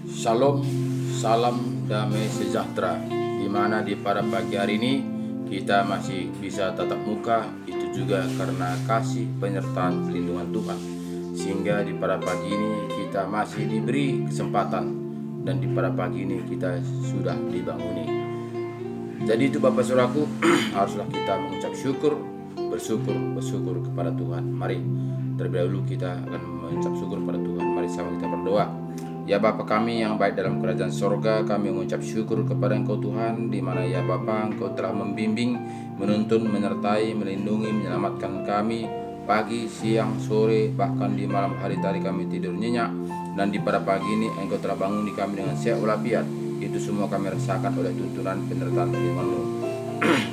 Shalom, salam damai sejahtera. Di mana di pada pagi hari ini kita masih bisa tatap muka, itu juga karena kasih penyertaan perlindungan Tuhan. Sehingga di pada pagi ini kita masih diberi kesempatan, dan di pada pagi ini kita sudah dibanguni. Jadi itu Bapak Saudaraku, haruslah kita mengucap syukur, bersyukur kepada Tuhan. Mari terlebih dahulu kita akan mengucap syukur kepada Tuhan. Mari sama kita berdoa. Ya Bapa kami yang baik dalam kerajaan sorga, kami mengucap syukur kepada Engkau Tuhan, di mana ya Bapa Engkau telah membimbing, menuntun, menyertai, melindungi, menyelamatkan kami pagi, siang, sore, bahkan di malam hari tadi kami tidur nyenyak, dan di pada pagi ini Engkau telah bangun di kami dengan sehat walafiat. Itu semua kami rasakan oleh tuntunan penyertaan firman-Mu.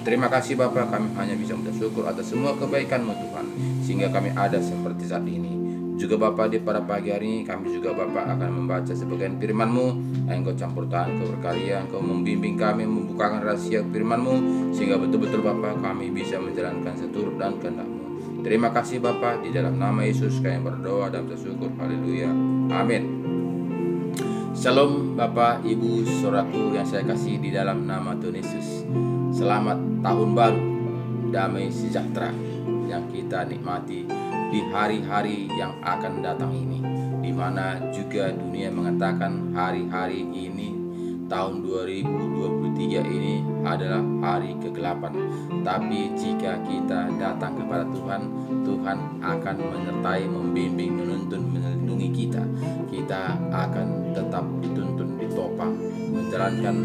Terima kasih Bapa, kami hanya bisa bersyukur atas semua kebaikan-Mu Tuhan, sehingga kami ada seperti saat ini. Juga Bapa, di pada pagi hari ini kami juga Bapa akan membaca sebagian firman-Mu. Engkau campur tangan, Engkau berkarya, Engkau membimbing kami, membukakan rahasia firman-Mu, sehingga betul-betul Bapa kami bisa menjalankan seturut dan kehendak-Mu. Terima kasih Bapa, di dalam nama Yesus kami berdoa dan bersyukur. Haleluya, amin. Shalom Bapak, Ibu, Saudaraku yang saya kasih di dalam nama Tuhan Yesus. Selamat tahun baru, damai sejahtera yang kita nikmati di hari-hari yang akan datang ini, di mana juga dunia mengatakan hari-hari ini, tahun 2023 ini adalah hari kegelapan. Tapi jika kita datang kepada Tuhan, Tuhan akan menyertai, membimbing, menuntun, melindungi kita. Kita akan tetap dituntun, ditopang, menjalankan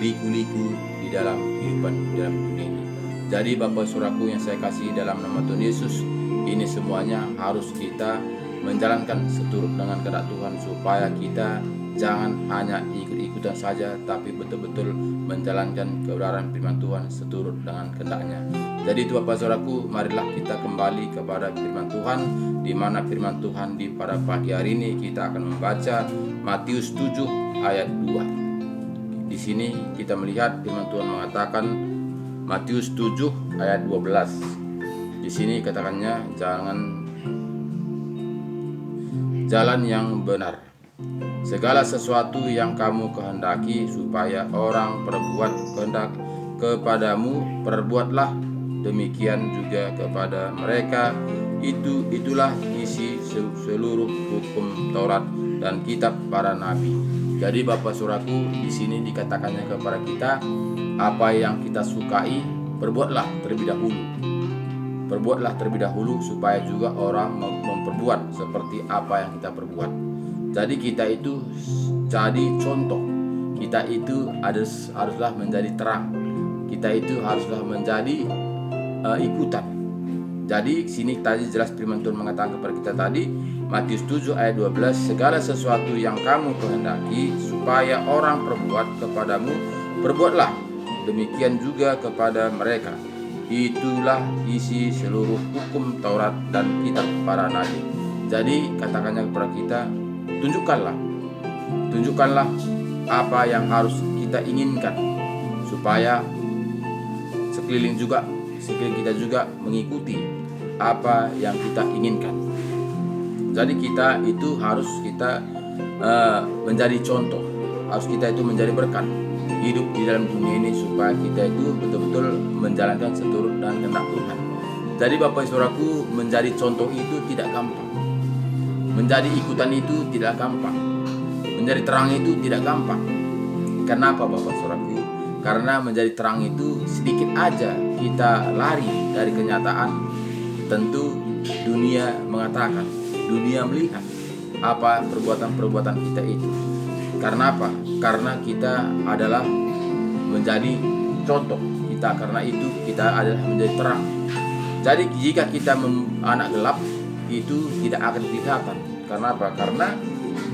liku-liku di dalam kehidupan di dalam dunia ini. Jadi Bapak Saudaraku yang saya kasih dalam nama Tuhan Yesus, ini semuanya harus kita menjalankan seturut dengan kehendak Tuhan, supaya kita jangan hanya ikut-ikutan saja, tapi betul-betul menjalankan kebenaran firman Tuhan seturut dengan kehendak-Nya. Jadi itu Bapak Saudaraku, marilah kita kembali kepada firman Tuhan, di mana firman Tuhan di pada pagi hari ini kita akan membaca Matius 7 ayat 2. Di sini kita melihat firman Tuhan mengatakan, Matius 7 ayat 12. Di sini katakannya, jalan yang benar. Segala sesuatu yang kamu kehendaki supaya orang perbuat kehendak kepadamu, perbuatlah demikian juga kepada mereka. Itulah isi seluruh hukum Taurat dan kitab para nabi. Jadi Bapak Saudaraku, di sini dikatakannya kepada kita, apa yang kita sukai, perbuatlah terlebih dahulu. Perbuatlah terlebih dahulu supaya juga orang memperbuat seperti apa yang kita perbuat. Jadi kita itu jadi contoh. Kita itu haruslah menjadi terang. Kita itu haruslah menjadi ikutan. Jadi sini tadi jelas firman Tuhan mengatakan kepada kita tadi, Matius 7 ayat 12, segala sesuatu yang kamu kehendaki supaya orang perbuat kepadamu, perbuatlah demikian juga kepada mereka. Itulah isi seluruh hukum Taurat dan kitab para nabi. Jadi katakannya kepada kita, tunjukkanlah apa yang harus kita inginkan, supaya sekeliling kita juga mengikuti apa yang kita inginkan. Jadi kita itu harus menjadi contoh, harus kita itu menjadi berkat hidup di dalam dunia ini, supaya kita itu betul-betul menjalankan seturut dan kehendak Tuhan. Jadi Bapak Saudaraku, menjadi contoh itu tidak gampang. Menjadi ikutan itu tidak gampang. Menjadi terang itu tidak gampang. Kenapa Bapak Saudaraku? Karena menjadi terang itu sedikit aja kita lari dari kenyataan, tentu dunia mengatakan, dunia melihat apa perbuatan-perbuatan kita itu. Karena apa? Karena kita adalah menjadi contoh kita, karena itu kita adalah menjadi terang. Jadi jika kita anak gelap, itu tidak akan kelihatan. Karena apa? Karena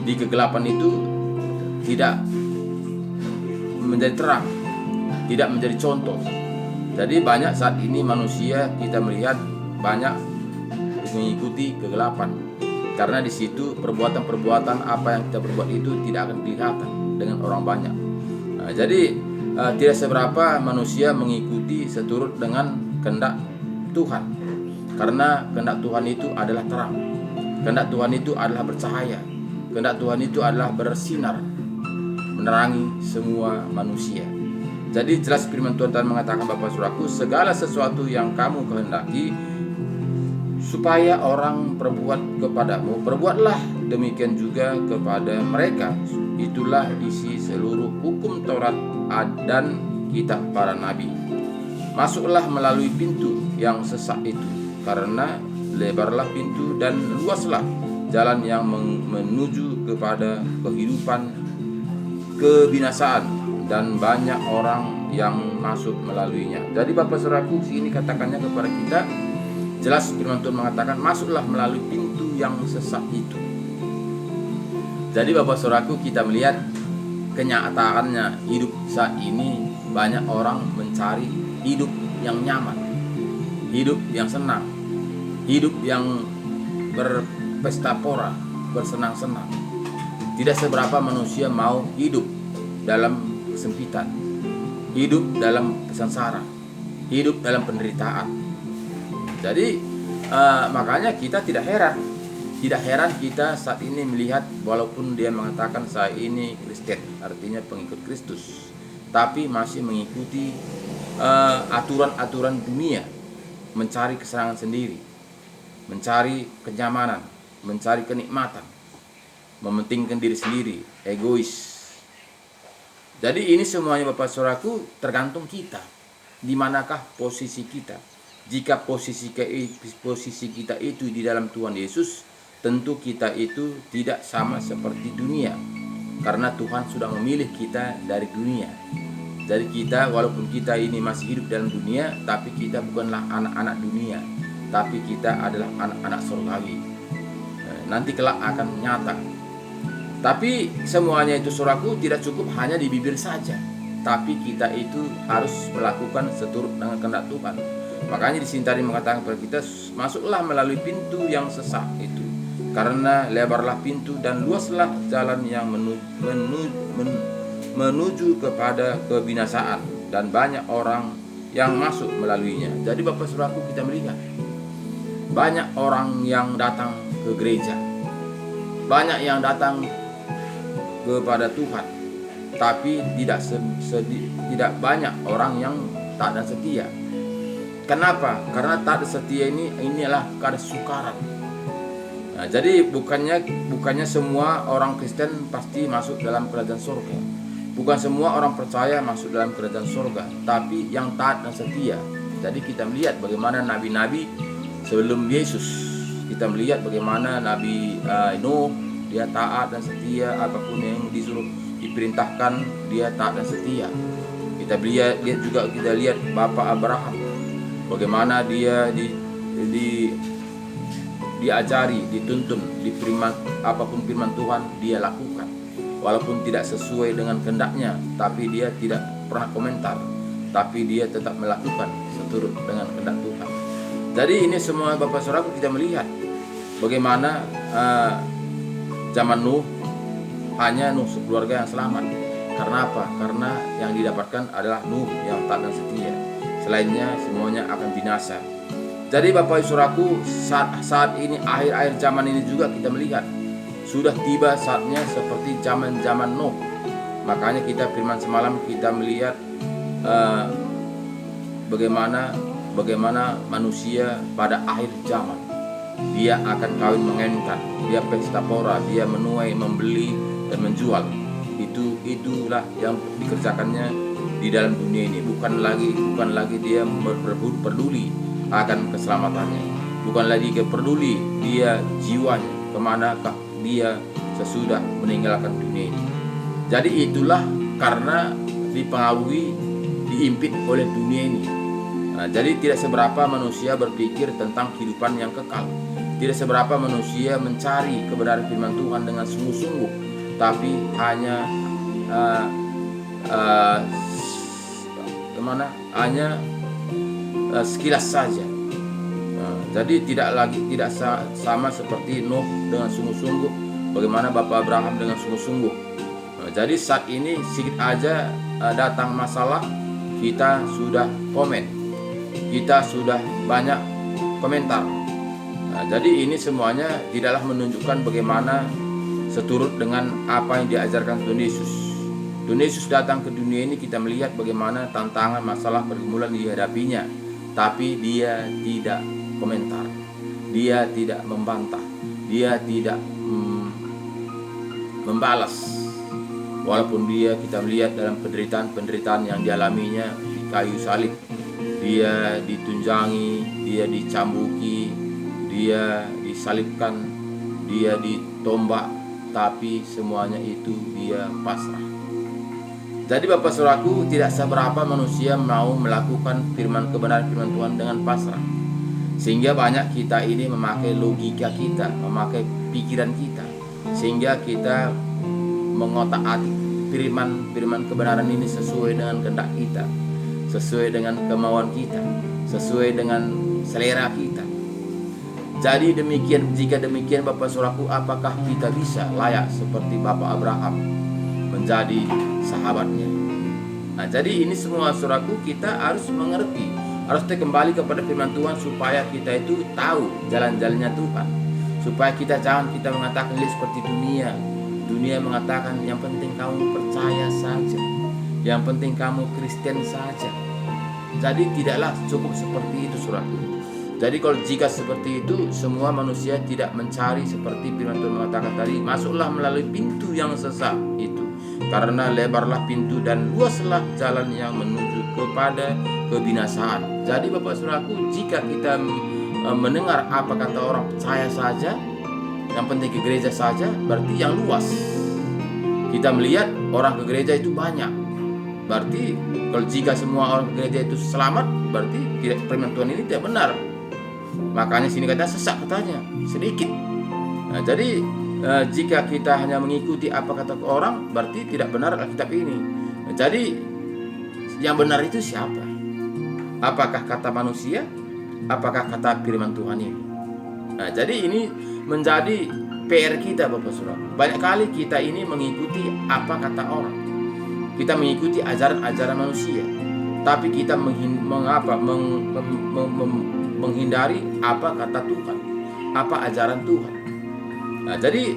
di kegelapan itu tidak menjadi terang, tidak menjadi contoh. Jadi banyak saat ini manusia kita melihat banyak mengikuti kegelapan, karena di situ perbuatan-perbuatan apa yang kita perbuat itu tidak akan kelihatan dengan orang banyak. Jadi tidak seberapa manusia mengikuti seturut dengan kehendak Tuhan, karena kehendak Tuhan itu adalah terang, kehendak Tuhan itu adalah bercahaya, kehendak Tuhan itu adalah bersinar. menerangi semua manusia. Jadi jelas firman Tuhan mengatakan, Bapak Saudaraku, segala sesuatu yang kamu kehendaki supaya orang perbuat kepadamu, perbuatlah demikian juga kepada mereka. Itulah isi seluruh hukum Taurat dan kitab para nabi. Masuklah melalui pintu yang sesak itu, karena lebarlah pintu dan luaslah jalan yang menuju kepada kehidupan kebinasaan, dan banyak orang yang masuk melaluinya. Jadi Bapak Saudaraku, sini katakannya kepada kita, jelas firman Tuhan mengatakan, masuklah melalui pintu yang sesak itu. Jadi Bapak Saudaraku, kita melihat kenyataannya hidup saat ini, banyak orang mencari hidup yang nyaman, hidup yang senang, hidup yang berpesta pora, bersenang-senang. Tidak seberapa manusia mau hidup dalam kesempitan, hidup dalam kesengsara, hidup dalam penderitaan. Jadi makanya kita tidak heran kita saat ini melihat, walaupun dia mengatakan saya ini Kristen, artinya pengikut Kristus, tapi masih mengikuti aturan-aturan dunia, mencari kesenangan sendiri, mencari kenyamanan, mencari kenikmatan, mementingkan diri sendiri, egois. Jadi ini semuanya Bapak Saudaraku tergantung kita, di manakah posisi kita. Jika posisi kita itu di dalam Tuhan Yesus, tentu kita itu tidak sama seperti dunia, karena Tuhan sudah memilih kita dari dunia. Jadi kita, walaupun kita ini masih hidup dalam dunia, tapi kita bukanlah anak-anak dunia, tapi kita adalah anak-anak surgawi. Nanti kelak akan nyata. Tapi semuanya itu Saudaraku tidak cukup hanya di bibir saja, tapi kita itu harus melakukan seturut dengan kehendak Tuhan. Makanya di sini tadi mengatakan kepada kita, masuklah melalui pintu yang sesak itu, karena lebarlah pintu dan luaslah jalan yang menuju kepada kebinasaan, dan banyak orang yang masuk melaluinya. Jadi Bapak Saudaraku, kita melihat banyak orang yang datang ke gereja, banyak yang datang kepada Tuhan, tapi tidak banyak orang yang taat dan setia. Kenapa? Karena taat dan setia inilah kesukaran. Nah, jadi bukannya semua orang Kristen pasti masuk dalam kerajaan surga. Bukan semua orang percaya masuk dalam kerajaan surga, tapi yang taat dan setia. Jadi kita melihat bagaimana nabi-nabi sebelum Yesus. Kita melihat bagaimana Nabi Nuh, dia taat dan setia, apapun yang diperintahkan dia taat dan setia. Kita lihat Bapak Abraham, bagaimana dia diajari, dituntun, apapun firman Tuhan dia lakukan, walaupun tidak sesuai dengan kehendaknya, tapi dia tidak pernah komentar, tapi dia tetap melakukan seturut dengan kehendak Tuhan. Jadi ini semua Bapak Saudaraku, kita melihat bagaimana zaman Nuh, hanya Nuh sekeluarga yang selamat. Karena apa? Karena yang didapatkan adalah Nuh yang taat dan setia. Selainnya semuanya akan binasa. Jadi Bapak Saudaraku, saat ini akhir-akhir zaman ini juga kita melihat sudah tiba saatnya seperti zaman Nuh. Makanya kita firman semalam kita melihat bagaimana manusia pada akhir zaman. Dia akan kawin mengawinkan, dia pesta pora, dia menuai, membeli dan menjual. Itulah yang dikerjakannya di dalam dunia ini. Bukan lagi dia peduli akan keselamatannya, bukan lagi peduli dia jiwanya kemanakah dia sesudah meninggalkan dunia ini. Jadi itulah karena dipengaruhi, diimpit oleh dunia ini. Nah, jadi tidak seberapa manusia berpikir tentang kehidupan yang kekal. Tidak seberapa manusia mencari kebenaran firman Tuhan dengan sungguh-sungguh, tapi hanya sekilas saja. Jadi tidak sama seperti Nuh dengan sungguh-sungguh, bagaimana Bapak Abraham dengan sungguh-sungguh. Jadi saat ini sedikit aja datang masalah, kita sudah komen, kita sudah banyak komentar. Jadi ini semuanya tidaklah menunjukkan bagaimana seturut dengan apa yang diajarkan Tuhan Yesus. Tuhan Yesus datang ke dunia ini, kita melihat bagaimana tantangan, masalah, pergumulan dihadapinya, tapi dia tidak komentar, dia tidak membantah, dia tidak membalas. Walaupun kita melihat dalam penderitaan yang dialaminya di kayu salib, dia ditunjangi, dia dicambuki, dia disalibkan, dia ditombak, tapi semuanya itu dia pasrah. Jadi Bapak Saudaraku, tidak seberapa manusia mau melakukan kebenaran firman Tuhan dengan pasrah. Sehingga banyak kita ini memakai logika kita, memakai pikiran kita, sehingga kita mengotak-atik firman kebenaran ini sesuai dengan kehendak kita, sesuai dengan kemauan kita, sesuai dengan selera kita. Jadi jika demikian Bapak Saudaraku, apakah kita bisa layak seperti Bapak Abraham menjadi sahabatnya? Nah, jadi ini semua Saudaraku, kita harus mengerti, harus kembali kepada firman Tuhan supaya kita itu tahu jalan-jalannya Tuhan, supaya kita mengatakan seperti dunia mengatakan yang penting kamu percaya saja, yang penting kamu Kristen saja. Jadi tidaklah cukup seperti itu Saudaraku. Jadi jika seperti itu, semua manusia tidak mencari seperti firman Tuhan mengatakan tadi, masuklah melalui pintu yang sesak itu, karena lebarlah pintu dan luaslah jalan yang menuju kepada kebinasaan. Jadi Bapak Saudaraku, jika kita mendengar apa kata orang percaya saja, yang penting ke gereja saja, berarti yang luas. Kita melihat orang ke gereja itu banyak, berarti kalau jika semua orang ke gereja itu selamat, berarti firman Tuhan ini tidak benar. Makanya sini kata sesak, katanya sedikit. Nah, jadi jika kita hanya mengikuti apa kata orang, berarti tidak benar Alkitab ini. Nah, jadi yang benar itu siapa? Apakah kata manusia? Apakah kata firman Tuhan ini? Nah, jadi ini menjadi PR kita Bapak Saudara. Banyak kali kita ini mengikuti apa kata orang. Kita mengikuti ajaran-ajaran manusia, tapi kita menghindari apa kata Tuhan, apa ajaran Tuhan. Nah, jadi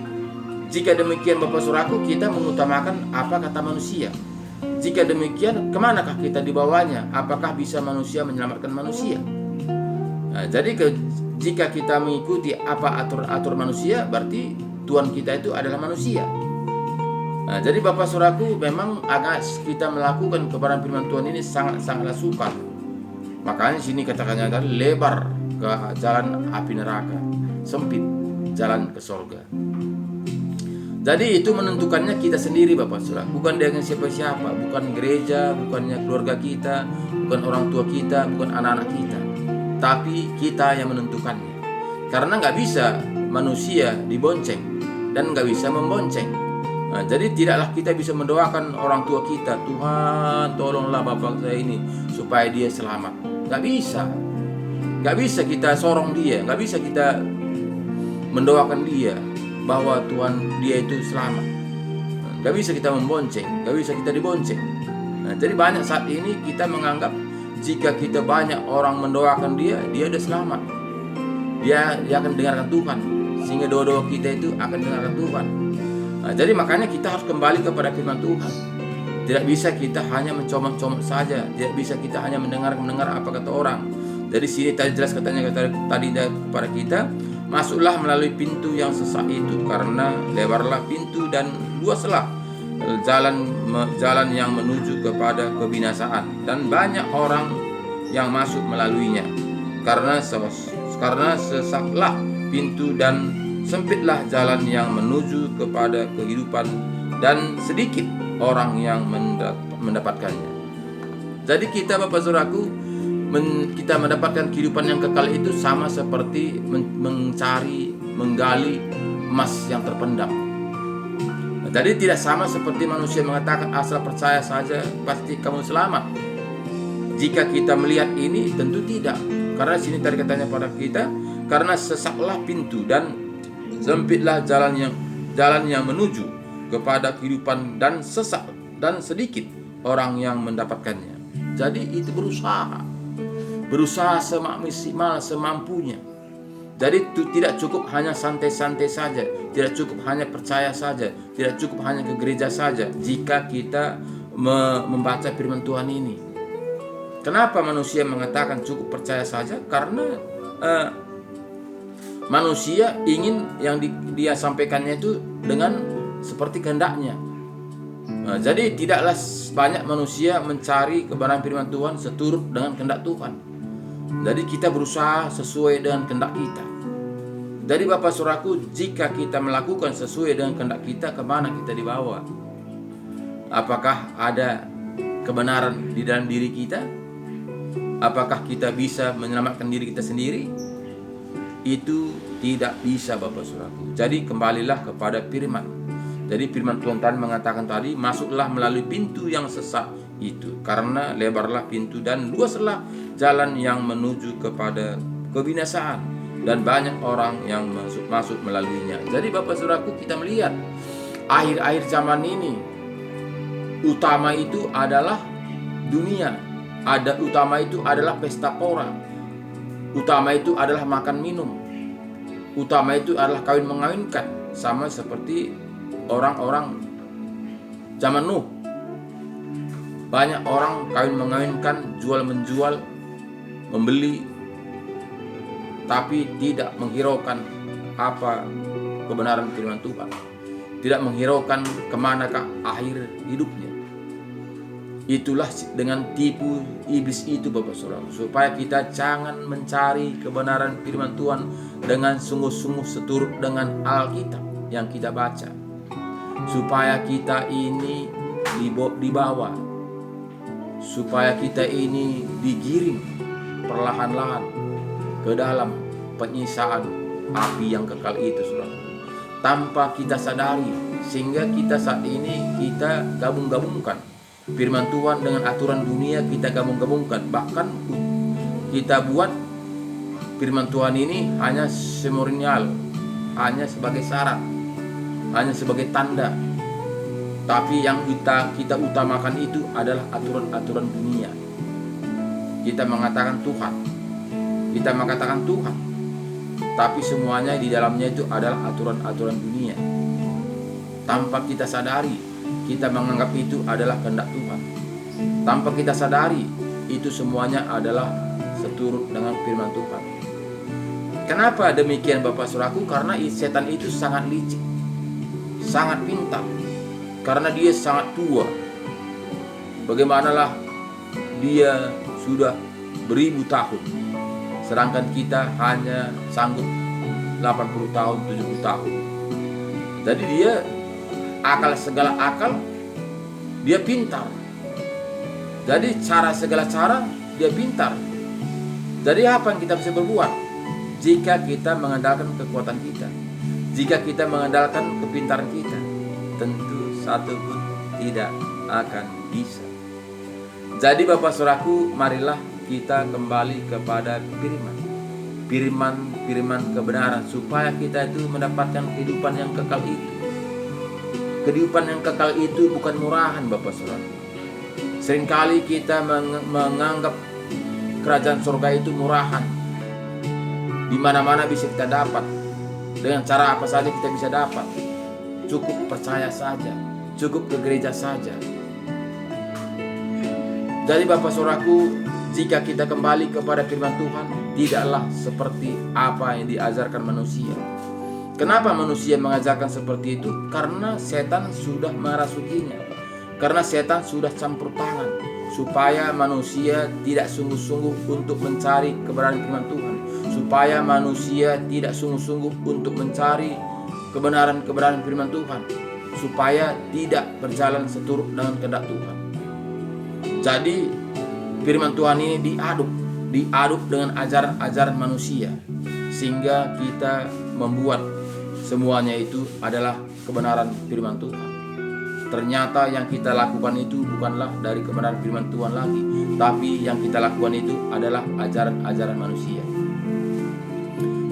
jika demikian Bapak Saudaraku, kita mengutamakan apa kata manusia. Jika demikian, kemanakah kita dibawanya? Apakah bisa manusia menyelamatkan manusia? Nah, jadi jika kita mengikuti apa atur manusia, berarti Tuhan kita itu adalah manusia. Nah, jadi Bapak Saudaraku, memang agak kita melakukan kebenaran firman Tuhan ini sangatlah sukar. Makanya sini katakannya tadi, lebar ke jalan api neraka, sempit jalan ke surga. Jadi itu menentukannya kita sendiri Bapak Saudara, bukan dengan siapa-siapa, bukan gereja, bukannya keluarga kita, bukan orang tua kita, bukan anak-anak kita, tapi kita yang menentukannya. Karena nggak bisa manusia dibonceng dan nggak bisa membonceng. Nah, jadi tidaklah kita bisa mendoakan orang tua kita, Tuhan tolonglah bapak saya ini supaya dia selamat. Nggak bisa kita sorong dia, nggak bisa kita mendoakan dia bahwa Tuhan dia itu selamat. Nggak bisa kita membonceng, nggak bisa kita dibonceng. Nah, jadi banyak saat ini kita menganggap jika kita banyak orang mendoakan dia udah selamat. Dia akan dengarkan Tuhan, sehingga doa-doa kita itu akan dengarkan Tuhan. Nah, jadi makanya kita harus kembali kepada firman Tuhan. Tidak bisa kita hanya mencomot-comot saja, tidak bisa kita hanya mendengar apa kata orang. Jadi sini tadi jelas katanya tadi kepada kita, masuklah melalui pintu yang sesak itu, karena lebarlah pintu dan luaslah jalan yang menuju kepada kebinasaan, dan banyak orang yang masuk melaluinya. Karena sesaklah pintu dan sempitlah jalan yang menuju kepada kehidupan, dan sedikit orang yang mendapatkannya. Jadi kita Bapak Saudaraku, kita mendapatkan kehidupan yang kekal itu sama seperti menggali emas yang terpendam. Jadi tidak sama seperti manusia mengatakan asal percaya saja pasti kamu selamat. Jika kita melihat ini tentu tidak. Karena sini tadi katanya pada kita, karena sesaklah pintu dan sempitlah jalan yang menuju kepada kehidupan, dan sesak dan sedikit orang yang mendapatkannya. Jadi itu berusaha semaksimal semampunya. Jadi itu tidak cukup hanya santai-santai saja, tidak cukup hanya percaya saja, tidak cukup hanya ke gereja saja jika kita membaca firman Tuhan ini. Kenapa manusia mengatakan cukup percaya saja? Karena manusia ingin yang dia sampaikannya itu dengan seperti kehendaknya. Jadi tidaklah banyak manusia mencari kebenaran firman Tuhan seturut dengan kehendak Tuhan. Jadi kita berusaha sesuai dengan kehendak kita. Jadi Bapak Saudaraku, jika kita melakukan sesuai dengan kehendak kita, kemana kita dibawa? Apakah ada kebenaran di dalam diri kita? Apakah kita bisa menyelamatkan diri kita sendiri? Itu tidak bisa Bapak Saudaraku. Jadi kembalilah kepada firman. Jadi firman Tuhan tadi mengatakan tadi, masuklah melalui pintu yang sesat itu, karena lebarlah pintu dan luaslah jalan yang menuju kepada kebinasaan, dan banyak orang yang masuk melaluinya. Jadi Bapak Saudaraku, kita melihat akhir-akhir zaman ini utama itu adalah dunia, utama itu adalah pesta pora, utama itu adalah makan minum, utama itu adalah kawin mengawinkan, sama seperti orang-orang zaman Nuh. Banyak orang kawin mengawinkan, jual menjual, membeli, tapi tidak menghiraukan apa kebenaran firman Tuhan, tidak menghiraukan kemanakah akhir hidupnya. Itulah dengan tipu iblis itu Bapak Saudara, supaya kita jangan mencari kebenaran firman Tuhan dengan sungguh-sungguh seturut dengan Alkitab yang kita baca, supaya kita ini dibawa, supaya kita ini digiring perlahan-lahan ke dalam penyiksaan api yang kekal itu, saudara, tanpa kita sadari. Sehingga kita saat ini kita gabung-gabungkan firman Tuhan dengan aturan dunia, kita gabung-gabungkan. Bahkan kita buat firman Tuhan ini hanya seremonial, hanya sebagai syarat, hanya sebagai tanda. Tapi yang kita utamakan itu adalah aturan-aturan dunia. Kita mengatakan Tuhan, tapi semuanya di dalamnya itu adalah aturan-aturan dunia. Tanpa kita sadari, kita menganggap itu adalah kehendak Tuhan. Tanpa kita sadari, itu semuanya adalah seturut dengan firman Tuhan. Kenapa demikian Bapak Saudaraku? Karena setan itu sangat licik, sangat pintar, karena dia sangat tua. Bagaimanalah dia sudah beribu tahun, sedangkan kita hanya sanggup 80 tahun, 70 tahun. Jadi dia segala akal, dia pintar. Jadi segala cara dia pintar. Jadi apa yang kita bisa berbuat jika kita mengandalkan kekuatan kita, jika kita mengandalkan kepintaran kita? Tentu satu pun tidak akan bisa. Jadi Bapak Saudaraku, marilah kita kembali kepada firman kebenaran, supaya kita itu mendapatkan kehidupan yang kekal itu. Kehidupan yang kekal itu bukan murahan Bapak Saudara. Seringkali kita menganggap kerajaan surga itu murahan, di mana-mana bisa kita dapat, dengan cara apa saja kita bisa dapat. Cukup percaya saja, cukup ke gereja saja. Jadi Bapak Saudaraku, jika kita kembali kepada firman Tuhan, tidaklah seperti apa yang diajarkan manusia. Kenapa manusia mengajarkan seperti itu? Karena setan sudah merasukinya, karena setan sudah campur tangan, supaya manusia tidak sungguh-sungguh untuk mencari kebenaran firman Tuhan, supaya manusia tidak sungguh-sungguh untuk mencari kebenaran firman Tuhan, supaya tidak berjalan seturut dengan kehendak Tuhan. Jadi firman Tuhan ini diaduk dengan ajaran-ajaran manusia, sehingga kita membuat semuanya itu adalah kebenaran firman Tuhan. Ternyata yang kita lakukan itu bukanlah dari kebenaran firman Tuhan lagi, tapi yang kita lakukan itu adalah ajaran-ajaran manusia.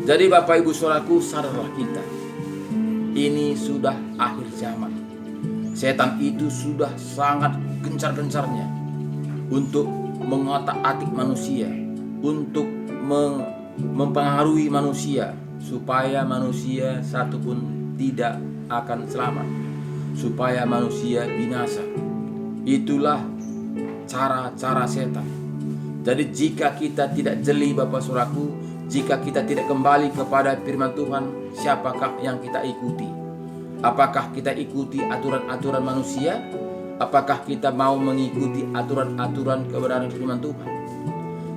Jadi Bapak Ibu Saudaraku, sadarlah kita, ini sudah akhir zaman. Setan itu sudah sangat gencar-gencarnya untuk mengotak-atik manusia, untuk mempengaruhi manusia supaya manusia satupun tidak akan selamat, supaya manusia binasa. Itulah cara-cara setan. Jadi jika kita tidak jeli Bapak Saudaraku, jika kita tidak kembali kepada firman Tuhan, siapakah yang kita ikuti? Apakah kita ikuti aturan-aturan manusia? Apakah kita mau mengikuti aturan-aturan kebenaran firman Tuhan?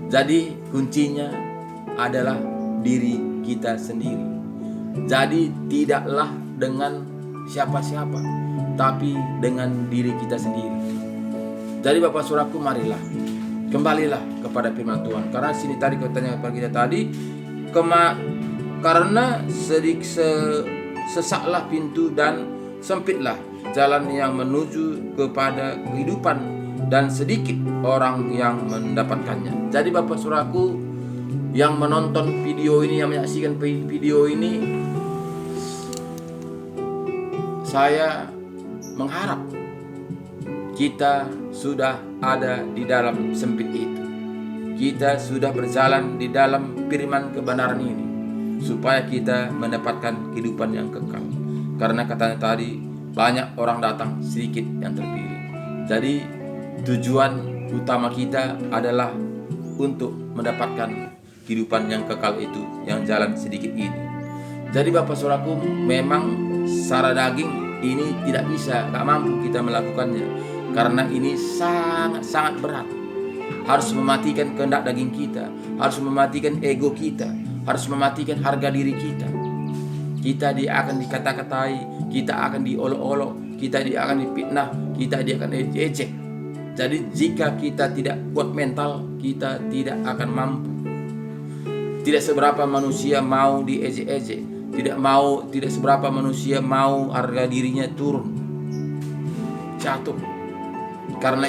Jadi kuncinya adalah diri kita sendiri. Jadi tidaklah dengan siapa-siapa, tapi dengan diri kita sendiri. Jadi Bapak Saudaraku, marilah kembalilah kepada firman Tuhan. Karena sini tadi katanya kepada kita tadi, karena sesaklah pintu dan sempitlah jalan yang menuju kepada kehidupan, dan sedikit orang yang mendapatkannya. Jadi Bapak Saudaraku yang menonton video ini, yang menyaksikan video ini, saya mengharap kita sudah ada di dalam sempit itu. Kita sudah berjalan di dalam firman kebenaran ini, supaya kita mendapatkan kehidupan yang kekal. Karena katanya tadi, banyak orang datang, sedikit yang terpilih. Jadi tujuan utama kita adalah untuk mendapatkan kehidupan yang kekal itu, yang jalan sedikit ini. Jadi Bapak Saudaraku, memang secara daging ini tidak bisa, tak mampu kita melakukannya, karena ini sangat-sangat berat. Harus mematikan kehendak daging kita, harus mematikan ego kita, harus mematikan harga diri kita. Kita akan dikata-katai, kita akan diolok-olok, kita akan dipitnah, kita akan diejek. Jadi jika kita tidak kuat mental, kita tidak akan mampu. Tidak seberapa manusia mau diejek-ejek, tidak seberapa manusia mau harga dirinya turun, jatuh. Karena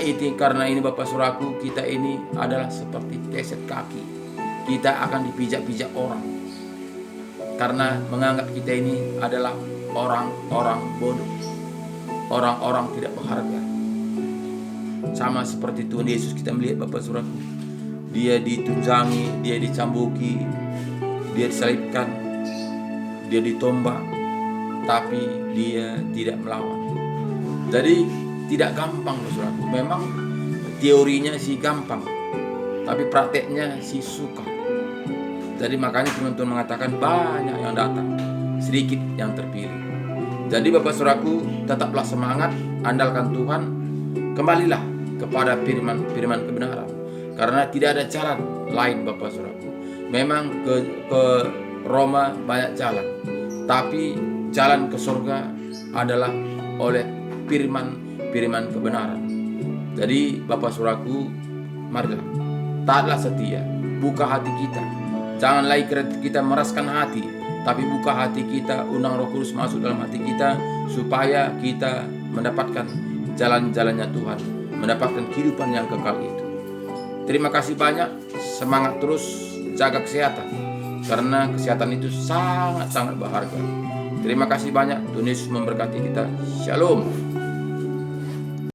ini Bapak Saudaraku, kita ini adalah seperti keset kaki. Kita akan dipijak-pijak orang, karena menganggap kita ini adalah orang-orang bodoh, orang-orang tidak berharga. Sama seperti Tuhan Yesus, kita melihat Bapak Saudaraku, dia ditunjangi, dia dicambuki, dia disalibkan, dia ditombak, tapi dia tidak melawan. Jadi tidak gampang Bapak Saudaraku. Memang teorinya sih gampang, tapi prakteknya sih sukar. Jadi makanya Tuhan mengatakan banyak yang datang, sedikit yang terpilih. Jadi Bapak Saudaraku, tetaplah semangat, andalkan Tuhan, kembalilah kepada firman kebenaran. Karena tidak ada jalan lain Bapak Saudaraku. Memang ke Roma banyak jalan, tapi jalan ke surga adalah oleh firman kebenaran. Jadi Bapak Saudaraku, marilah taatlah setia, buka hati kita. Jangan lagi kita meraskan hati, tapi buka hati kita, undang Roh Kudus masuk dalam hati kita, supaya kita mendapatkan jalan-jalannya Tuhan, mendapatkan kehidupan yang kekal itu. Terima kasih banyak, semangat terus, jaga kesehatan, karena kesehatan itu sangat-sangat berharga. Terima kasih banyak, Tuhan Yesus memberkati kita. Shalom.